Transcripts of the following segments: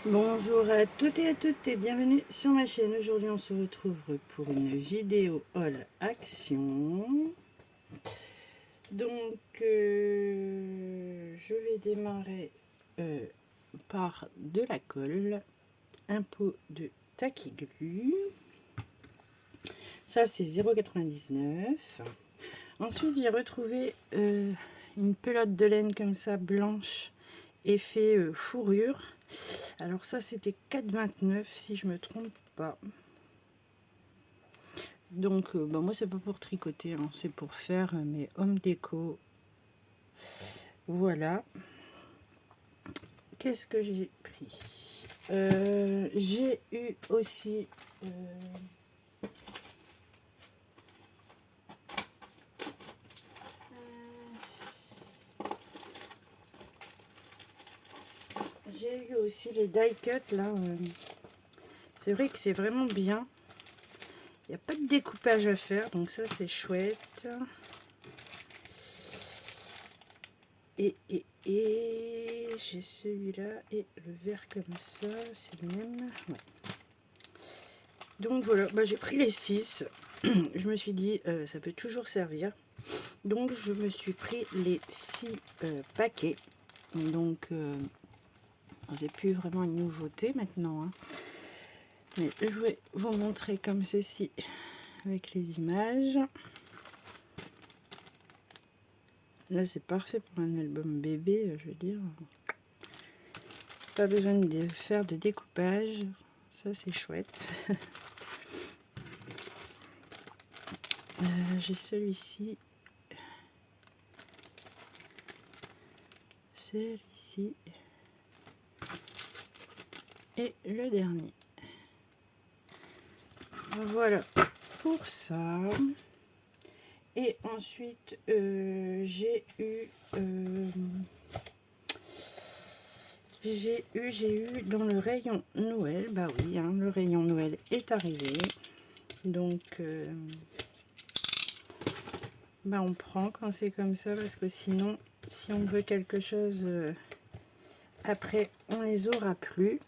Bonjour à toutes et à toutes et bienvenue sur ma chaîne. Aujourd'hui on se retrouve pour une vidéo haul action. Donc je vais démarrer par de la colle, un pot de Tacky Glue. Ça c'est 0,99 €. Ensuite j'ai retrouvé une pelote de laine comme ça blanche effet fourrure. Alors ça c'était 4,29 € si je me trompe pas. Donc moi c'est pas pour tricoter, hein, c'est pour faire mes home déco. Voilà. Qu'est-ce que j'ai pris? J'ai eu aussi les die cut là. C'est vrai que c'est vraiment bien. Il n'y a pas de découpage à faire, donc ça c'est chouette. Et j'ai celui-là et le vert comme ça, c'est le même. Ouais. Donc voilà, j'ai pris les 6. Je me suis dit, ça peut toujours servir. Donc je me suis pris les 6 paquets. Donc c'est plus vraiment une nouveauté maintenant, hein. Mais je vais vous montrer comme ceci avec les images. Là c'est parfait pour un album bébé, je veux dire. Pas besoin de faire de découpage. Ça c'est chouette. J'ai celui-ci. Celui-ci. Et le dernier. Voilà pour ça. Et ensuite j'ai eu dans le rayon Noël. Bah oui, hein, le rayon Noël est arrivé. Donc on prend quand c'est comme ça, parce que sinon si on veut quelque chose après on les aura plus.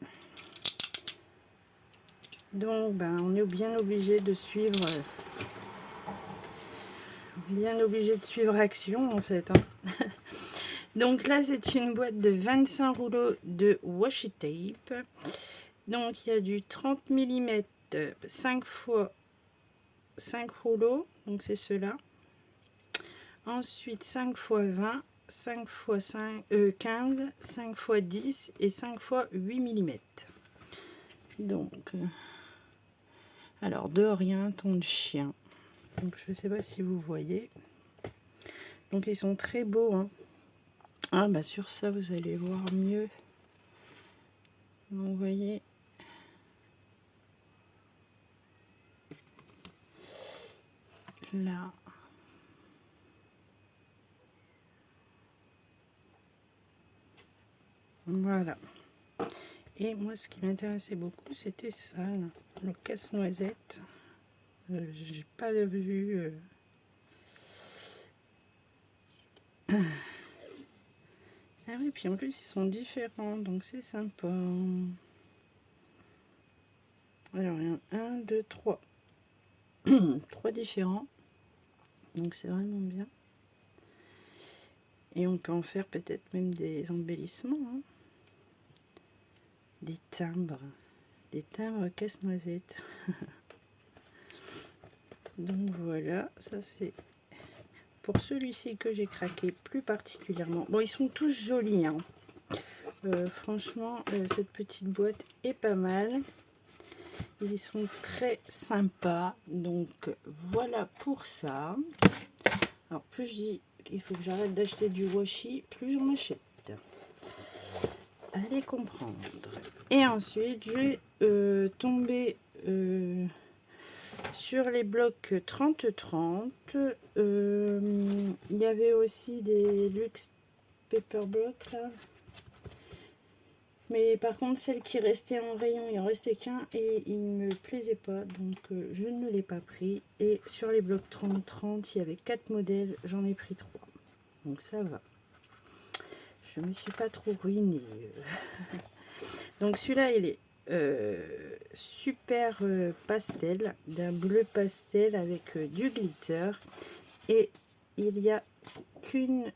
Donc on est bien obligé de suivre Action en fait, hein. Donc là c'est une boîte de 25 rouleaux de washi tape. Donc il y a du 30 mm 5 x 5 rouleaux, donc c'est cela. Ensuite 5 x 20, 5 x 15, 5 x 10 et 5 x 8 mm. Donc alors dehors il y a un ton de chien. Donc je sais pas si vous voyez. Donc ils sont très beaux, hein. Ah sur ça vous allez voir mieux. Donc, vous voyez. Là. Voilà. Et moi ce qui m'intéressait beaucoup c'était ça, là, le casse-noisette. J'ai pas de vue. Ah oui, puis en plus ils sont différents, donc c'est sympa. Alors il y en a 1, 2, 3. 3 différents. Donc c'est vraiment bien. Et on peut en faire peut-être même des embellissements, hein. Des timbres casse-noisette. Donc voilà, ça c'est pour celui-ci que j'ai craqué plus particulièrement. Bon, ils sont tous jolis, hein. Franchement, cette petite boîte est pas mal. Ils sont très sympas. Donc voilà pour ça. Alors plus je dis qu'il faut que j'arrête d'acheter du washi, plus j'en achète. Allez comprendre. Et ensuite j'ai tombé sur les blocs 30-30. Il y avait aussi des luxe paper blocks là. Mais par contre, celle qui restait en rayon, il en restait qu'un et il ne me plaisait pas. Donc je ne l'ai pas pris. Et sur les blocs 30-30, il y avait 4 modèles. J'en ai pris 3. Donc ça va. Je me suis pas trop ruinée. Donc celui-là, il est super pastel, d'un bleu pastel avec du glitter. Et il y a qu'une...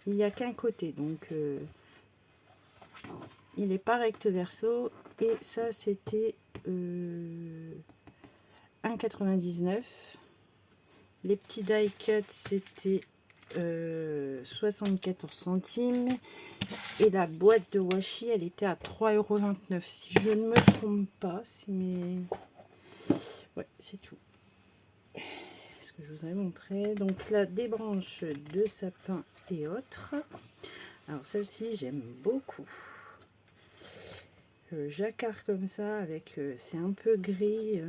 il n'y a qu'un côté. Donc il est pas recto verso. Et ça, c'était 1,99 €. Les petits die cut, c'était 74 centimes. Et la boîte de washi, elle était à 3,29 €. Si je ne me trompe pas, si mes... Ouais, c'est tout. Ce que je vous avais montré. Donc là, des branches de sapin et autres. Alors celle-ci, j'aime beaucoup. Jacquard comme ça, avec c'est un peu gris.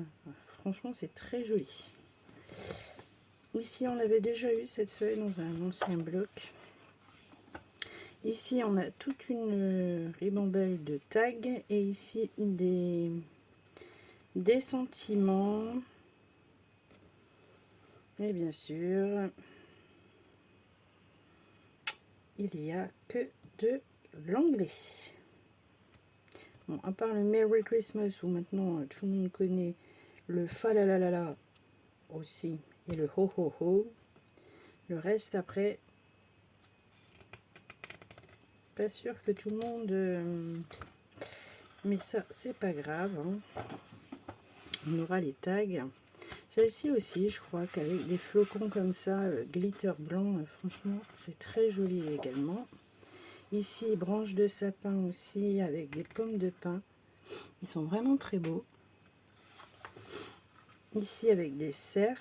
Franchement, c'est très joli. Ici, on avait déjà eu cette feuille dans un ancien bloc. Ici, on a toute une ribambelle de tags. Et ici, des sentiments. Et bien sûr, il n'y a que de l'anglais. Bon, à part le Merry Christmas, où maintenant tout le monde connaît le fa la la la la aussi, et le ho ho ho. Le reste, après, pas sûr que tout le monde... mais ça, c'est pas grave. Hein. On aura les tags. Celle-ci aussi, je crois qu'avec des flocons comme ça, glitter blanc, franchement, c'est très joli également. Ici, branche de sapin aussi, avec des pommes de pin. Ils sont vraiment très beaux. Ici, avec des cerfs.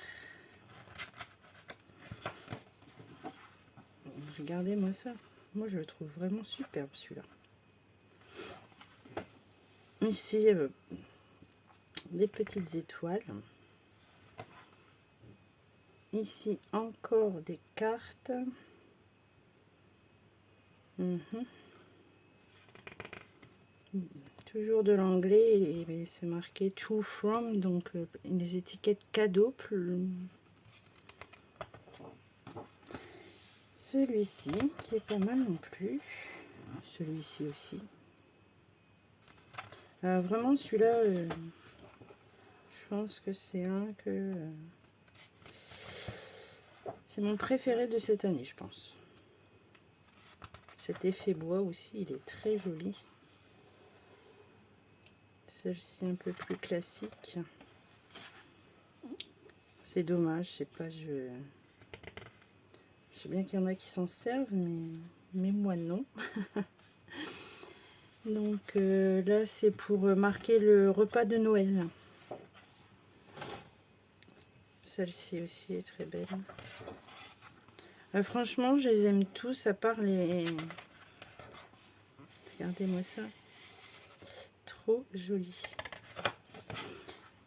Regardez-moi ça. Moi, je le trouve vraiment superbe, celui-là. Ici, des petites étoiles. Ici, encore des cartes. Toujours de l'anglais, et c'est marqué to from, donc des étiquettes cadeaux. Celui-ci, qui est pas mal non plus. Celui-ci aussi. Vraiment, celui-là, je pense que c'est un que... c'est mon préféré de cette année, je pense. Cet effet bois aussi, il est très joli. Celle-ci un peu plus classique. C'est dommage, je sais pas, je sais bien qu'il y en a qui s'en servent, mais moi non. Donc là, c'est pour marquer le repas de Noël. Celle-ci aussi est très belle. Franchement, je les aime tous, à part les... Regardez-moi ça. Trop joli.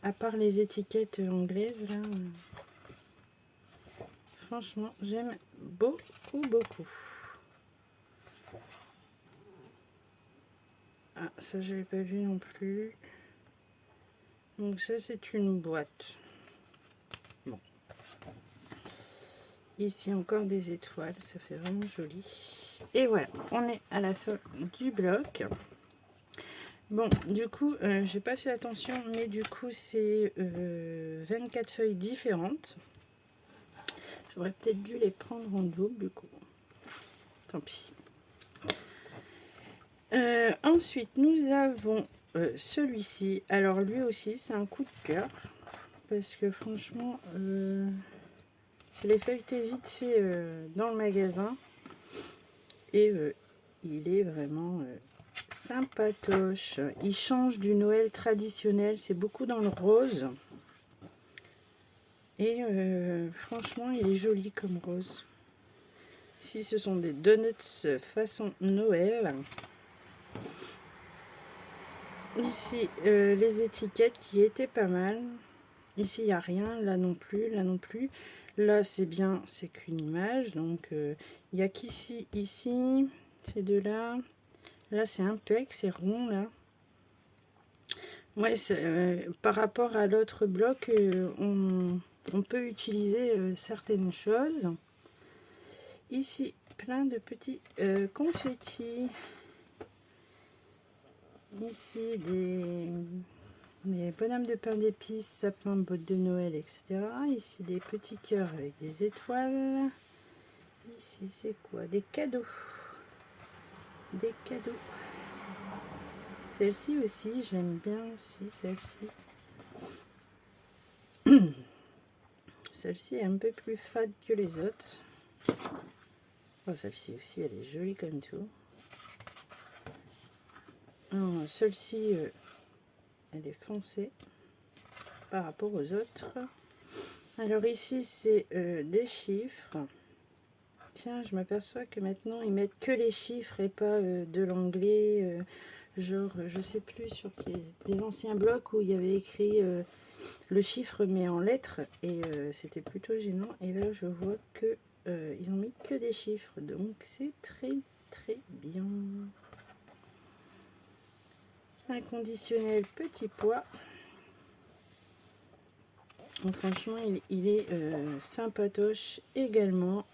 À part les étiquettes anglaises, là. Franchement, j'aime beaucoup, beaucoup. Ah, ça, je l'ai pas vu non plus. Donc ça, c'est une boîte. Bon. Ici, encore des étoiles. Ça fait vraiment joli. Et voilà, on est à la fin du bloc. Bon, du coup, j'ai pas fait attention, mais du coup, c'est 24 feuilles différentes. J'aurais peut-être dû les prendre en double, du coup. Tant pis. Ensuite, nous avons celui-ci. Alors, lui aussi, c'est un coup de cœur. Parce que franchement, je l'ai feuilleté vite fait dans le magasin. Et il est vraiment sympatoche. Il change du Noël traditionnel. C'est beaucoup dans le rose. Et franchement, il est joli comme rose. Ici, ce sont des donuts façon Noël. Ici, les étiquettes qui étaient pas mal. Ici, il n'y a rien. Là non plus. Là non plus. Là, c'est bien. C'est qu'une image. Donc, il n'y a qu'ici, ici. Ces deux-là. Là, c'est un pec. C'est rond, là. Ouais, par rapport à l'autre bloc, on peut utiliser certaines choses. Ici, plein de petits confettis. Ici, des bonhommes de pain d'épices, sapin, bottes de Noël, etc. Ici, des petits cœurs avec des étoiles. Ici, c'est quoi? Des cadeaux. Des cadeaux. Celle-ci aussi, j'aime bien aussi, celle-ci. Celle-ci est un peu plus fade que les autres. Oh, celle-ci aussi, elle est jolie comme tout. Celle-ci, elle est foncée par rapport aux autres. Alors ici, c'est des chiffres. Tiens, je m'aperçois que maintenant, ils mettent que les chiffres et pas de l'anglais. Genre, je sais plus, sur des anciens blocs où il y avait écrit le chiffre mais en lettres. Et c'était plutôt gênant. Et là, je vois que ils ont mis que des chiffres. Donc, c'est très, très bien. Inconditionnel petit pois. Donc, franchement, il est sympatoche également.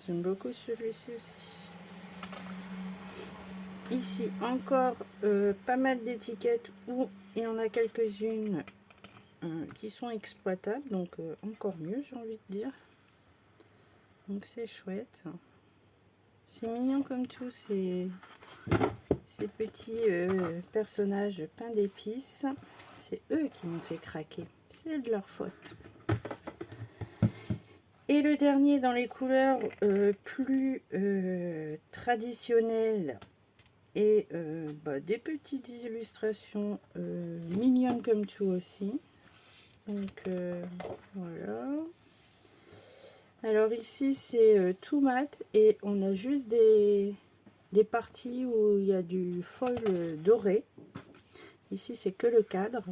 J'aime beaucoup celui-ci aussi. Ici, encore pas mal d'étiquettes où il y en a quelques-unes qui sont exploitables. Donc, encore mieux, j'ai envie de dire. Donc, c'est chouette. C'est mignon comme tout, ces petits personnages peints d'épices. C'est eux qui m'ont fait craquer. C'est de leur faute. Et le dernier dans les couleurs plus traditionnelles et des petites illustrations mignonnes comme tout aussi. Donc voilà. Alors ici c'est tout mat et on a juste des parties où il y a du foil doré. Ici c'est que le cadre.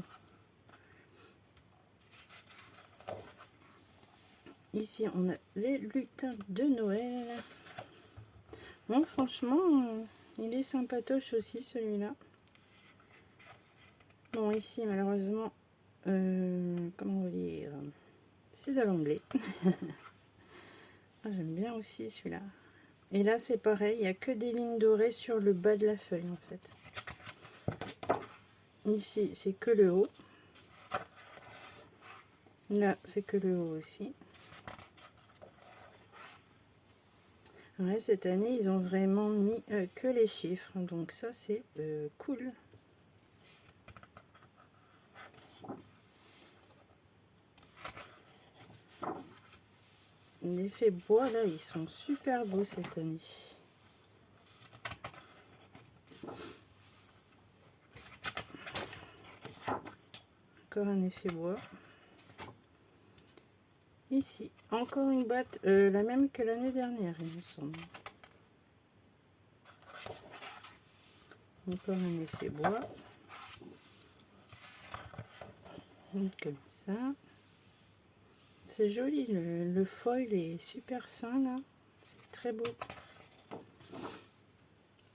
Ici on a les lutins de Noël. Bon, franchement, il est sympatoche aussi celui-là. Bon, ici malheureusement, comment vous dire, c'est de l'anglais. J'aime bien aussi celui-là. Et là c'est pareil, il n'y a que des lignes dorées sur le bas de la feuille en fait. Ici c'est que le haut. Là c'est que le haut aussi. Ouais, cette année ils ont vraiment mis que les chiffres, donc ça c'est cool. L'effet bois là, ils sont super beaux cette année. Encore un effet bois. Ici, encore une boîte, la même que l'année dernière, il me semble. Encore un effet bois. Comme ça. C'est joli, le foil est super fin là. C'est très beau.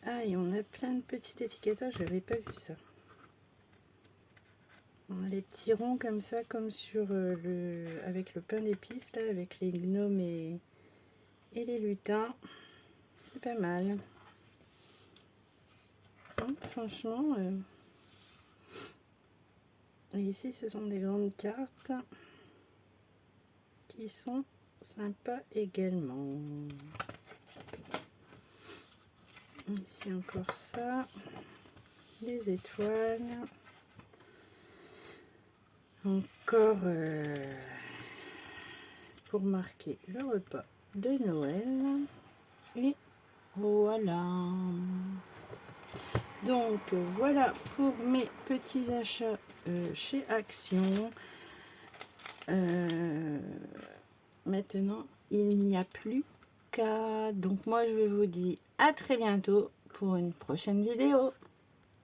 Ah, et on a plein de petites étiquettes. Je n'avais pas vu ça. On a les petits ronds comme ça, comme sur avec le pain d'épices là, avec les gnomes et les lutins. C'est pas mal. Donc, franchement, et ici ce sont des grandes cartes qui sont sympas également. Ici encore ça, les étoiles. Encore pour marquer le repas de Noël. Et voilà. Donc voilà pour mes petits achats chez Action. Maintenant, il n'y a plus qu'à... Donc moi, je vous dis à très bientôt pour une prochaine vidéo.